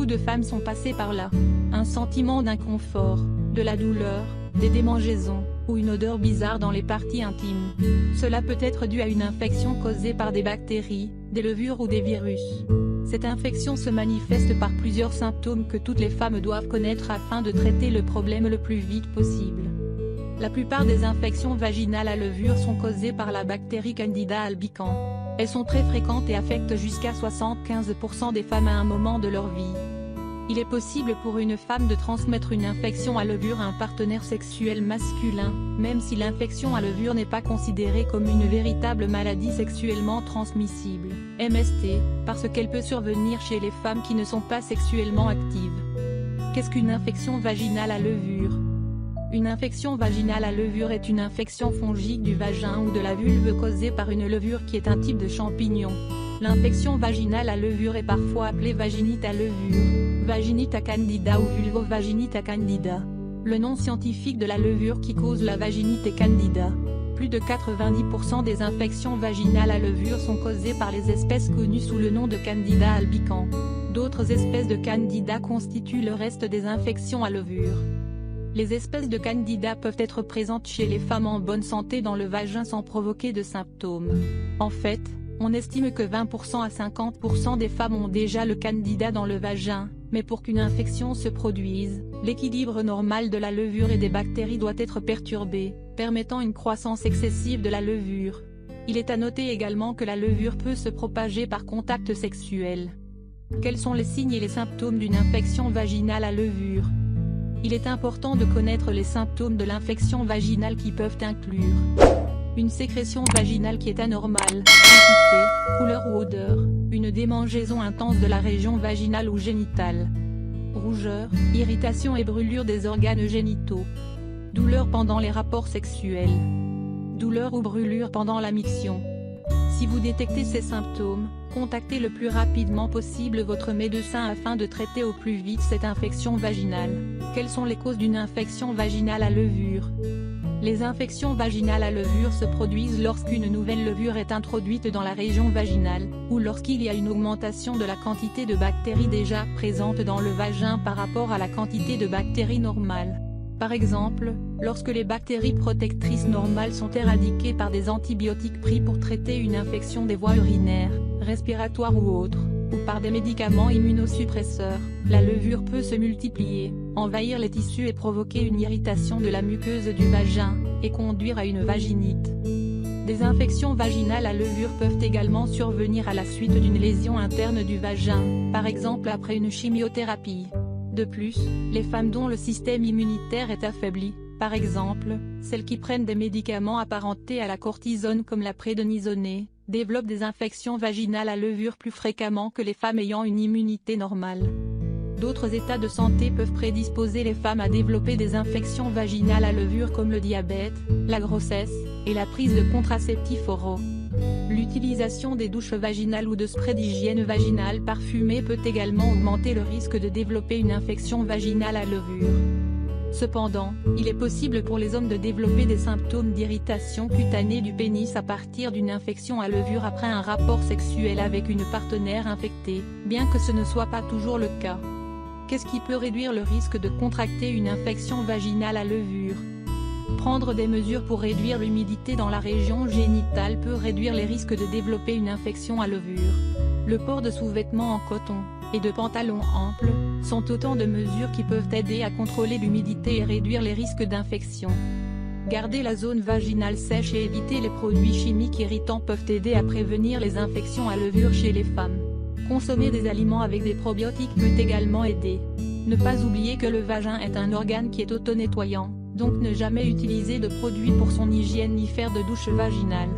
de femmes sont passées par là. Un sentiment d'inconfort, de la douleur, des démangeaisons, ou une odeur bizarre dans les parties intimes. Cela peut être dû à une infection causée par des bactéries, des levures ou des virus. Cette infection se manifeste par plusieurs symptômes que toutes les femmes doivent connaître afin de traiter le problème le plus vite possible. La plupart des infections vaginales à levure sont causées par la bactérie Candida albicans. Elles sont très fréquentes et affectent jusqu'à 75% des femmes à un moment de leur vie. Il est possible pour une femme de transmettre une infection à levure à un partenaire sexuel masculin, même si l'infection à levure n'est pas considérée comme une véritable maladie sexuellement transmissible, MST, parce qu'elle peut survenir chez les femmes qui ne sont pas sexuellement actives. Qu'est-ce qu'une infection vaginale à levure ? Une infection vaginale à levure est une infection fongique du vagin ou de la vulve causée par une levure qui est un type de champignon. L'infection vaginale à levure est parfois appelée vaginite à levure, vaginite à candida ou vulvovaginite à candida. Le nom scientifique de la levure qui cause la vaginite est candida. Plus de 90% des infections vaginales à levure sont causées par les espèces connues sous le nom de Candida albicans. D'autres espèces de candida constituent le reste des infections à levure. Les espèces de candida peuvent être présentes chez les femmes en bonne santé dans le vagin sans provoquer de symptômes. En fait, on estime que 20% à 50% des femmes ont déjà le candida dans le vagin, mais pour qu'une infection se produise, l'équilibre normal de la levure et des bactéries doit être perturbé, permettant une croissance excessive de la levure. Il est à noter également que la levure peut se propager par contact sexuel. Quels sont les signes et les symptômes d'une infection vaginale à levure ? Il est important de connaître les symptômes de l'infection vaginale qui peuvent inclure une sécrétion vaginale qui est anormale, quantité, couleur ou odeur, une démangeaison intense de la région vaginale ou génitale, rougeur, irritation et brûlure des organes génitaux, douleur pendant les rapports sexuels, douleur ou brûlure pendant la miction. Si vous détectez ces symptômes, contactez le plus rapidement possible votre médecin afin de traiter au plus vite cette infection vaginale. Quelles sont les causes d'une infection vaginale à levure ? Les infections vaginales à levure se produisent lorsqu'une nouvelle levure est introduite dans la région vaginale, ou lorsqu'il y a une augmentation de la quantité de bactéries déjà présentes dans le vagin par rapport à la quantité de bactéries normales. Par exemple, lorsque les bactéries protectrices normales sont éradiquées par des antibiotiques pris pour traiter une infection des voies urinaires, respiratoires ou autres, ou par des médicaments immunosuppresseurs, la levure peut se multiplier, envahir les tissus et provoquer une irritation de la muqueuse du vagin, et conduire à une vaginite. Des infections vaginales à levure peuvent également survenir à la suite d'une lésion interne du vagin, par exemple après une chimiothérapie. De plus, les femmes dont le système immunitaire est affaibli, par exemple, celles qui prennent des médicaments apparentés à la cortisone comme la prédnisone, développent des infections vaginales à levure plus fréquemment que les femmes ayant une immunité normale. D'autres états de santé peuvent prédisposer les femmes à développer des infections vaginales à levure comme le diabète, la grossesse, et la prise de contraceptifs oraux. L'utilisation des douches vaginales ou de sprays d'hygiène vaginale parfumés peut également augmenter le risque de développer une infection vaginale à levure. Cependant, il est possible pour les hommes de développer des symptômes d'irritation cutanée du pénis à partir d'une infection à levure après un rapport sexuel avec une partenaire infectée, bien que ce ne soit pas toujours le cas. Qu'est-ce qui peut réduire le risque de contracter une infection vaginale à levure ? Prendre des mesures pour réduire l'humidité dans la région génitale peut réduire les risques de développer une infection à levure. Le port de sous-vêtements en coton, et de pantalons amples, sont autant de mesures qui peuvent aider à contrôler l'humidité et réduire les risques d'infection. Garder la zone vaginale sèche et éviter les produits chimiques irritants peuvent aider à prévenir les infections à levure chez les femmes. Consommer des aliments avec des probiotiques peut également aider. Ne pas oublier que le vagin est un organe qui est auto-nettoyant, donc ne jamais utiliser de produits pour son hygiène ni faire de douche vaginale.